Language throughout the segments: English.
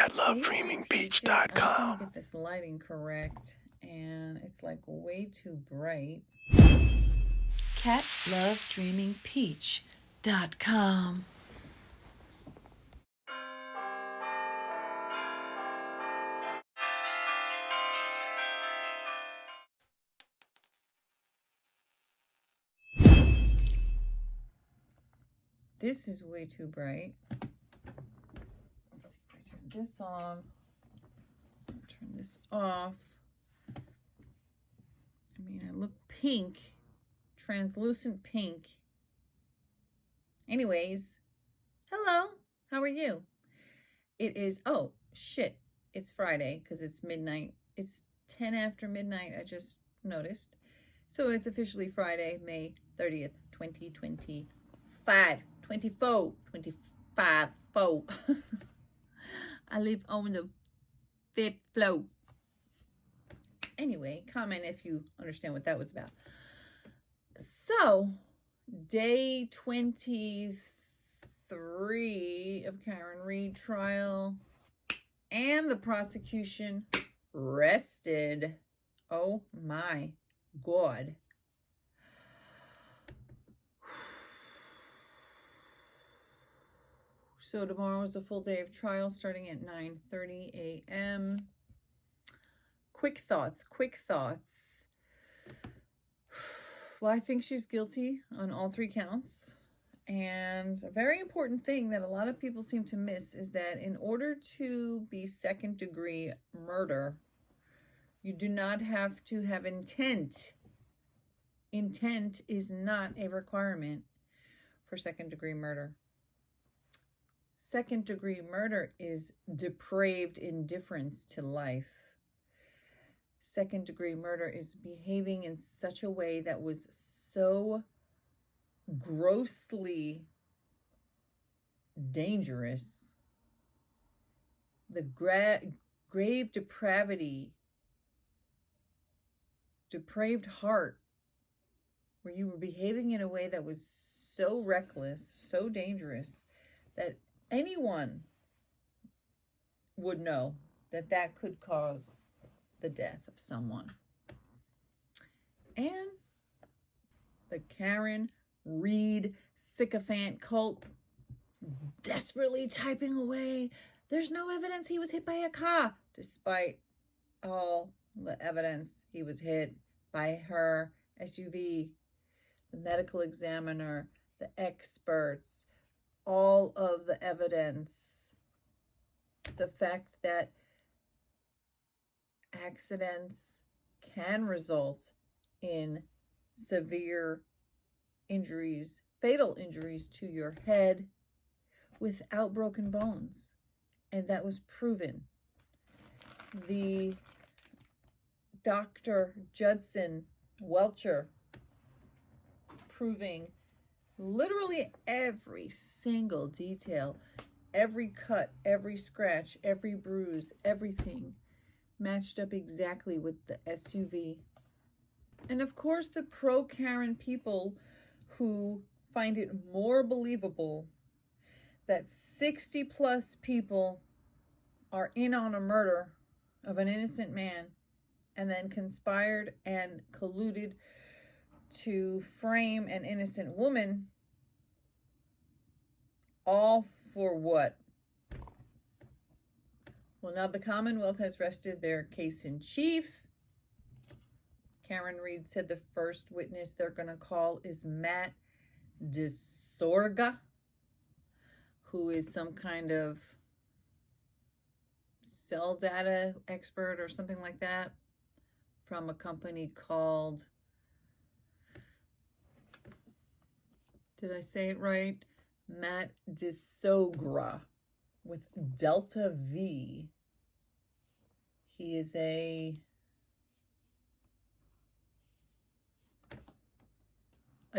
catlovedreamingpeach.com. I'm trying to get this lighting correct, and it's like way too bright. catlovedreamingpeach.com. This is way too bright. Let's see if I turn this on. Turn this off. I mean, I look pink, translucent pink. Anyways, hello, how are you? It is, oh, shit, it's Friday because it's midnight. It's 10 after midnight, I just noticed. So it's officially Friday, May 30th, 2025. 25. I live on the fifth floor. Anyway, comment if you understand what that was about. So, day 23 of Karen Reed trial, and the prosecution rested. Oh my God. So tomorrow is a full day of trial starting at 9:30 a.m. Quick thoughts. Well, I think she's guilty on all 3 counts. And a very important thing that a lot of people seem to miss is that in order to be second-degree murder, you do not have to have intent. Intent is not a requirement for second-degree murder. Second-degree murder is depraved indifference to life. Second-degree murder is behaving in such a way that was so grossly dangerous. The grave depravity, depraved heart, where you were behaving in a way that was so reckless, so dangerous, that anyone would know that that could cause the death of someone. And the Karen Reed sycophant cult desperately typing away, there's no evidence he was hit by a car, despite all the evidence he was hit by her SUV, the medical examiner, the experts, all of the evidence, the fact that accidents can result in severe injuries, fatal injuries to your head without broken bones. And that was proven. The Dr. Judson Welcher proving literally every single detail, every cut, every scratch, every bruise, everything matched up exactly with the SUV. And of course, the pro-Karen people who find it more believable that 60 plus people are in on a murder of an innocent man and then conspired and colluded to frame an innocent woman, all for what? Well, now the Commonwealth has rested their case in chief. Karen Reed said the first witness they're going to call is Matt DeSorga, who is some kind of cell data expert or something like that from a company called, did I say it right? Matt DeSogra with Delta V. He is a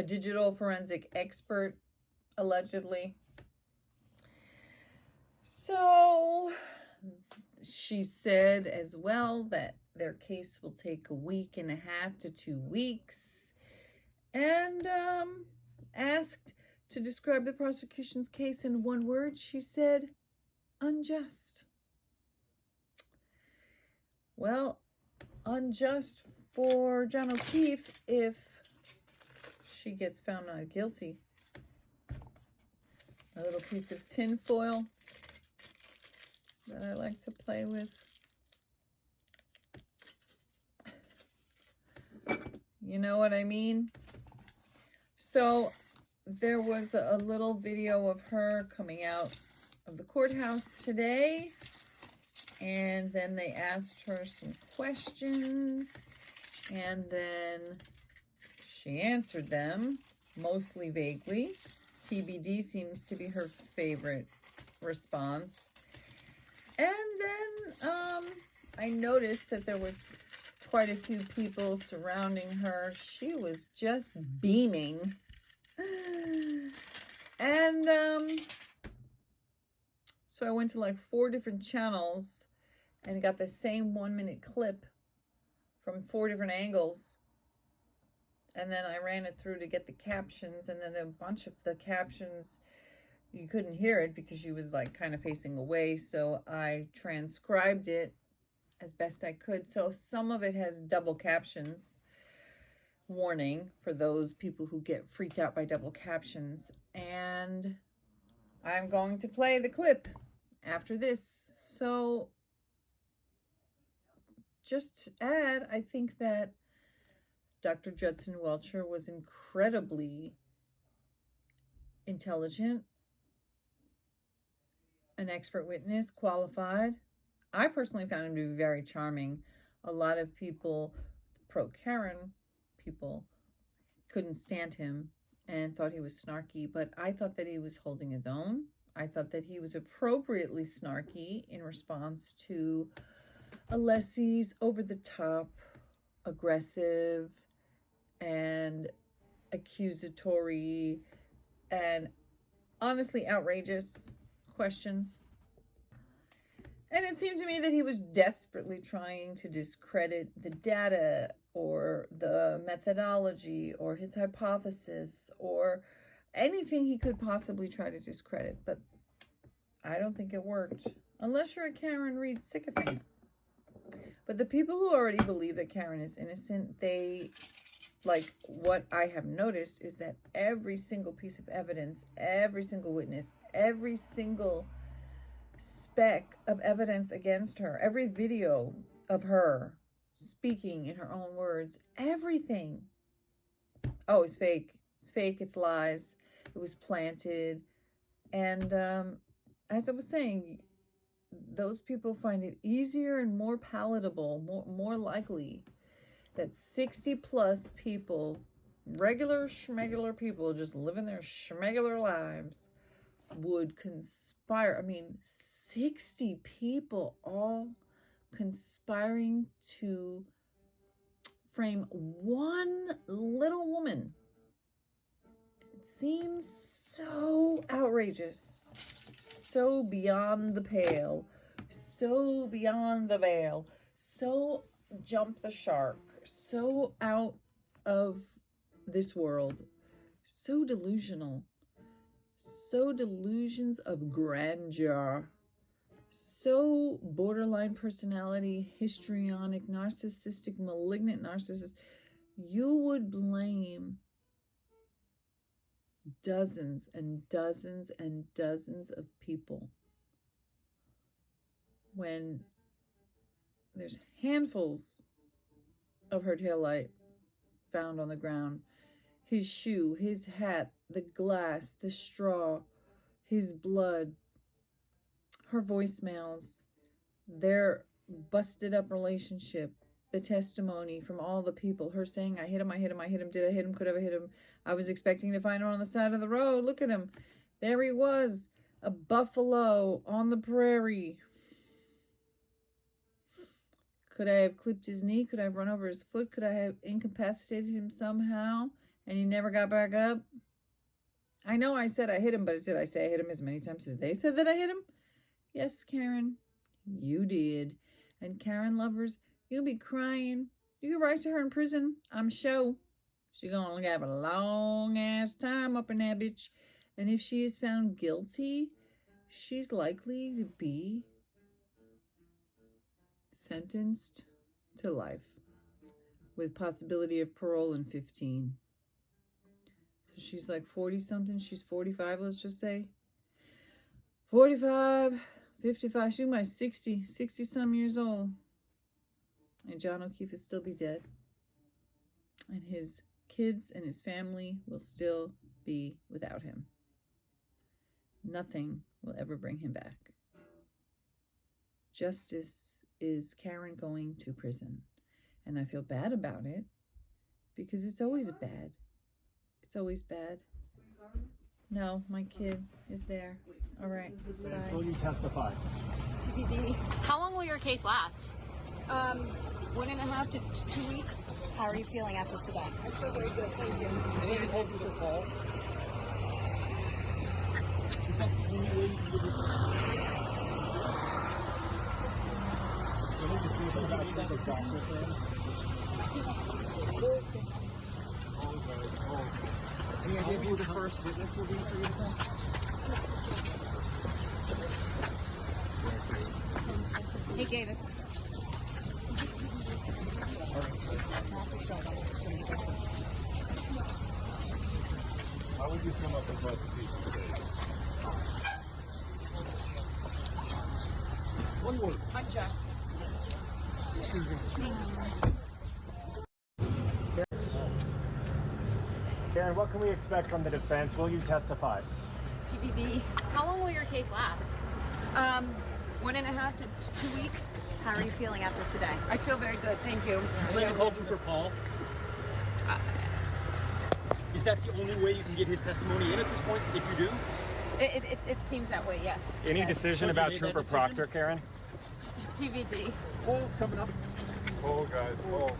digital forensic expert, allegedly. So she said as well that their case will take 1.5 to 2 weeks, and asked to describe the prosecution's case in one word, she said, unjust. well, unjust for John O'Keefe if she gets found not guilty. A little piece of tin foil that I like to play with. You know what I mean? So there was a little video of her coming out of the courthouse today, and then they asked her some questions, and then she answered them, mostly vaguely. TBD seems to be her favorite response. And then I noticed that there was quite a few people surrounding her. She was just beaming. And so I went to like 4 different channels and got the same 1-minute clip from 4 different angles. And then I ran it through to get the captions, and then a bunch of the captions, you couldn't hear it because she was like kind of facing away. So I transcribed it as best I could. So some of it has double captions. Warning for those people who get freaked out by double captions. And I'm going to play the clip after this. So just to add, I think that Dr. Judson Welcher was incredibly intelligent, an expert witness, qualified. I personally found him to be very charming. A lot of people, pro-Karen people, couldn't stand him and thought he was snarky, but I thought that he was holding his own. I thought that he was appropriately snarky in response to Alessi's over-the-top, aggressive, and accusatory, and honestly outrageous questions. And it seemed to me that he was desperately trying to discredit the data or the methodology or his hypothesis or anything he could possibly try to discredit. But I don't think it worked, unless you're a Karen Reed sycophant. But the people who already believe that Karen is innocent, they, like, what I have noticed is that every single piece of evidence, every single witness, every single speck of evidence against her, every video of her speaking in her own words, everything, oh, it's fake. It's fake. It's lies. It was planted. And as I was saying, those people find it easier and more palatable, more likely that 60 plus people, regular schmegular people just living their schmegular lives, would conspire. I mean, 60 people all conspiring to frame one little woman. It seems so outrageous, so beyond the pale, so beyond the veil, so jump the shark, so out of this world, so delusional, so delusions of grandeur, so borderline personality, histrionic, narcissistic, malignant narcissist. You would blame dozens and dozens and dozens of people when there's handfuls of her taillight found on the ground. His shoe, his hat, the glass, the straw, his blood, her voicemails, their busted up relationship, the testimony from all the people, her saying, I hit him, I hit him, I hit him, did I hit him, could I have hit him? I was expecting to find him on the side of the road. Look at him. There he was, a buffalo on the prairie. Could I have clipped his knee? Could I have run over his foot? Could I have incapacitated him somehow and he never got back up? I know I said I hit him, but did I say I hit him as many times as they said that I hit him? Yes, Karen, you did. And Karen lovers, you'll be crying. You can write to her in prison, I'm sure. She's gonna have a long ass time up in that bitch. And if she is found guilty, she's likely to be sentenced to life with possibility of parole in 15. So she's like 40 something. She's 45, let's just say. 45, 55. She might 60 some years old. And John O'Keefe will still be dead. And his kids and his family will still be without him. Nothing will ever bring him back. Justice is Karen going to prison. And I feel bad about it because it's always bad. It's always bad. No, my kid is there. All right. Bye. Will you testify? TBD. How long will your case last? 1.5 to 2 weeks. How are you feeling after today? I feel very good, thank you. Anyone hold you to call? Is that the only way you can get this? Any idea who the first witness will be for your defense? Hey, David. How would you sum up the prosecution today? One word. Unjust. Karen, what can we expect from the defense? Will you testify? TBD. How long will your case last? 1.5 to 2 weeks. How are you feeling after today? I feel very good, thank you. Plan to call Trooper Paul? Is that the only way you can get his testimony in at this point, if you do? It seems that way, yes. Any yes. decision So about Trooper Proctor, Karen? TBD. Polls coming up. Poll, guys, poll.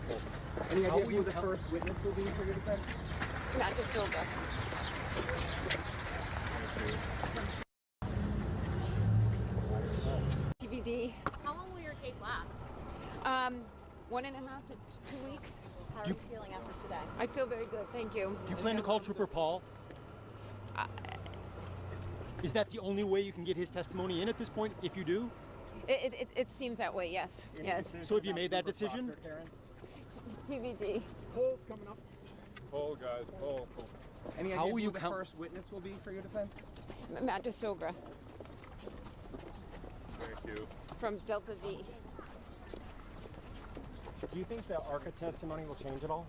Any idea who the first witness will be for your defense? Not just over. TBD. How long will your case last? 1.5 to 2 weeks. How are you feeling after today? I feel very good, thank you. Do you plan to call Trooper Paul? Is that the only way you can get his testimony in at this point, if you do? It seems that way, yes. Yes. So have you made that decision? TBD. Polls coming up. Poll, guys, poll. Any How idea will who you the count? first witness will be for your defense? Matt DeSogra Thank you. from Delta V. Do you think the ARCA testimony will change at all?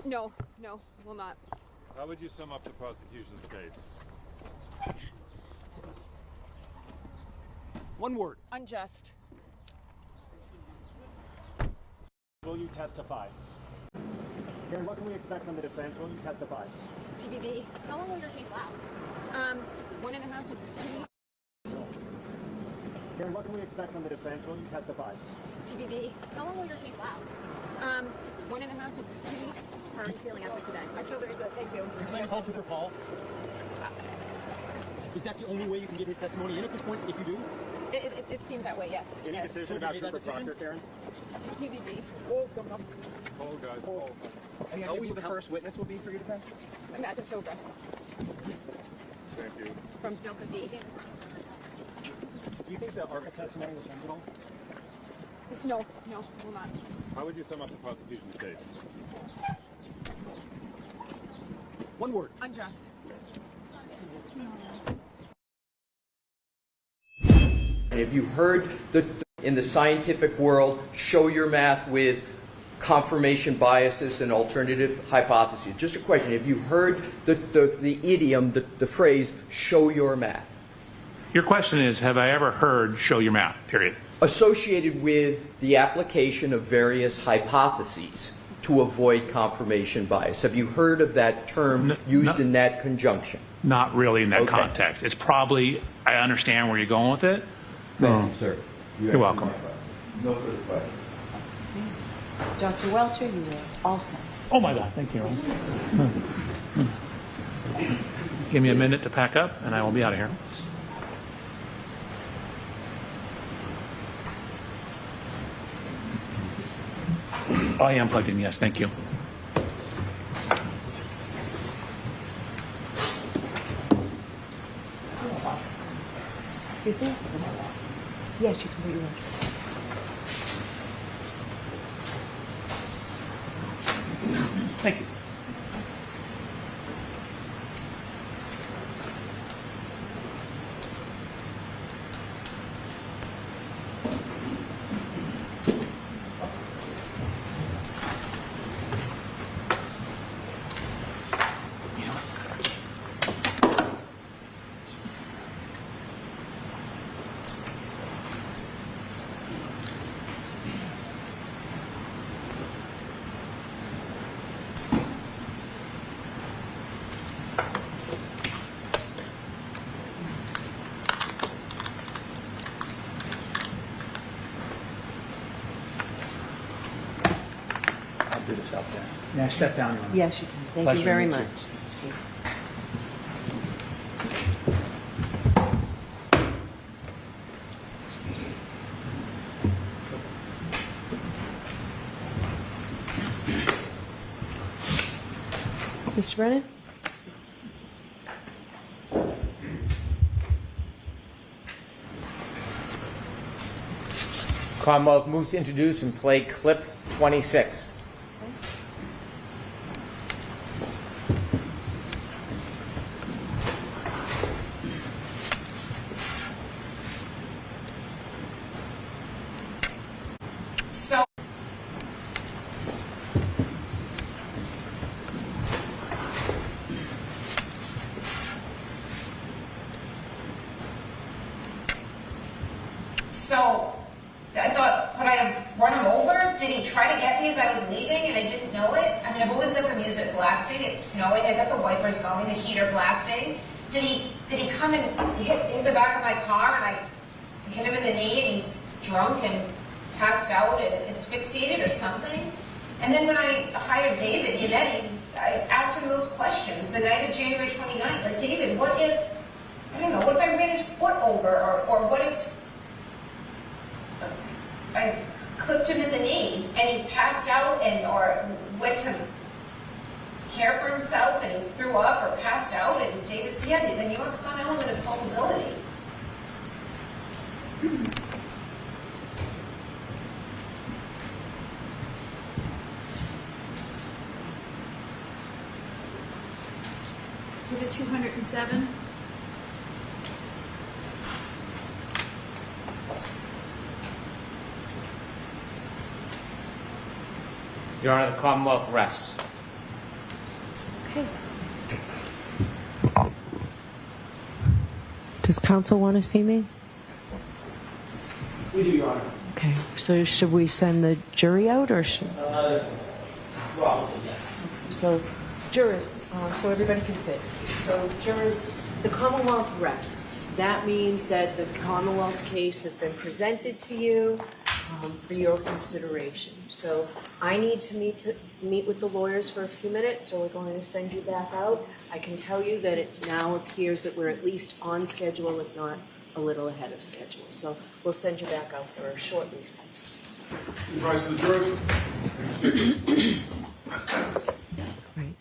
No, will not. How would you sum up the prosecution's case? One word. Unjust. Will you testify? Karen, what can we expect from the defense? Will you testify? TBD. How long will your case last? 1.5 to 2 weeks. Karen, what can we expect from the defense? Will you testify? TBD. How long will your case last? 1.5 to 2 weeks. How are you feeling after today? I feel very good, thank you. Do you plan to call Trooper Paul? Is that the only way you can get his testimony in at this point, if you do? It seems that way, yes. Any yes. decision about Trooper Proctor, Karen? TBD. Polls coming up. Poll, guys, poll. Any idea who the first witness will be for your defense? Matt DeSogra Thank you. from Delta V. Do you think the ARCA testimony will change at all? No, will not. How would you sum up the prosecution's case? One word. Unjust. And if you've heard in the scientific world, show your math with confirmation biases and alternative hypotheses. Just a question, have you heard the idiom, the phrase, show your math? Your question is, have I ever heard show your math, period? Associated with the application of various hypotheses to avoid confirmation bias. Have you heard of that term used in that conjunction? Not really in that Okay. context. It's probably, I understand where you're going with it. Thank you, sir. You're welcome. No further questions. Dr. Welcher, you were awesome. Oh my God, thank you. Give me a minute to pack up and I will be out of here. Oh, I am plugged in, yes, thank you. Excuse me? Yes, you can read it. Thank you. I'll do this out there. May I step down? Your Honor? Yes, you can. Thank Pleasure you to very meet you. much. Mr. Brennan? Commonwealth moves to introduce and play clip 26. So I thought, could I have run him over? Did he try to get me as I was leaving and I didn't know it? I mean, I've always got the music blasting. It's snowing. I got the wipers going, the heater blasting. Did he come and hit the back of my car and I hit him in the knee and he's drunk and passed out and asphyxiated or something? And then when I hired David Yannetti, I asked him those questions the night of January 29th. Like, David, what if, I don't know, what if I ran his foot over? Or what if I clipped him in the knee and he passed out or went to care for himself and he threw up or passed out? And David said, yeah, then you have some element of culpability. So the 207? Your Honor, the Commonwealth rests. Okay. Does counsel want to see me? We do, Your Honor. Okay. So should we send the jury out or should? Probably, yes. So, jurors, so everybody can sit. So, jurors, the Commonwealth rests. That means that the Commonwealth's case has been presented to you for your consideration. So, I need to meet with the lawyers for a few minutes, so we're going to send you back out. I can tell you that it now appears that we're at least on schedule, if not a little ahead of schedule. So, we'll send you back out for a short recess. Advice to the jurors? Right.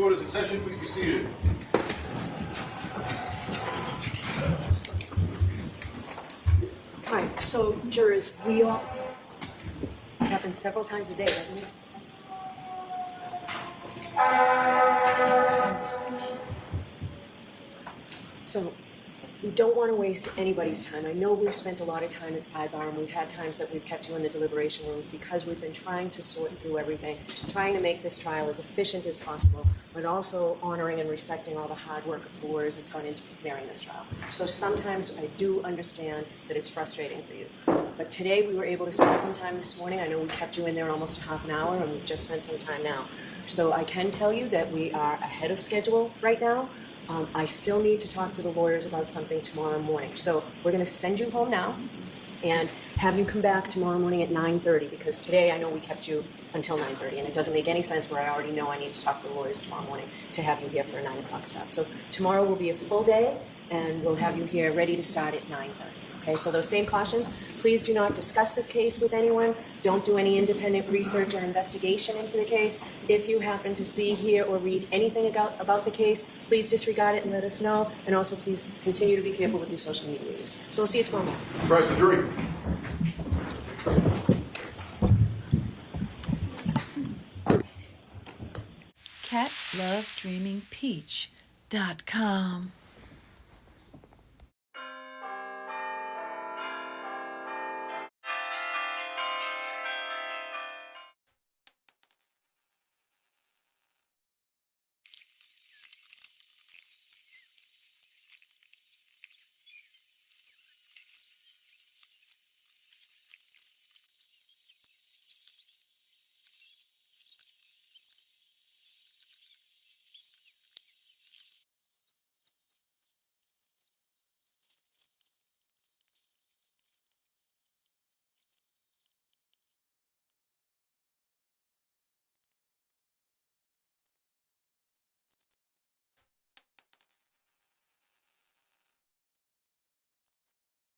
court is in session. Please be seated. All right, so jurors, it happens several times a day, doesn't it? So we don't want to waste anybody's time. I know we've spent a lot of time at sidebar, and we've had times that we've kept you in the deliberation room because we've been trying to sort through everything, trying to make this trial as efficient as possible, but also honoring and respecting all the hard work of the lawyers that's gone into preparing this trial. So sometimes I do understand that it's frustrating for you. But today we were able to spend some time this morning. I know we kept you in there almost half an hour, and we've just spent some time now. So I can tell you that we are ahead of schedule right now. I still need to talk to the lawyers about something tomorrow morning. So we're going to send you home now and have you come back tomorrow morning at 9:30, because today I know we kept you until 9:30, and it doesn't make any sense where I already know I need to talk to the lawyers tomorrow morning to have you here for a 9 o'clock start. So tomorrow will be a full day, and we'll have you here ready to start at 9:30. Okay, so those same cautions. Please do not discuss this case with anyone. Don't do any independent research or investigation into the case. If you happen to see, hear, or read anything about the case, please disregard it and let us know. And also, please continue to be careful with your social media use. So we'll see you tomorrow morning. Rise to the jury. CatLoveDreamingPeach.com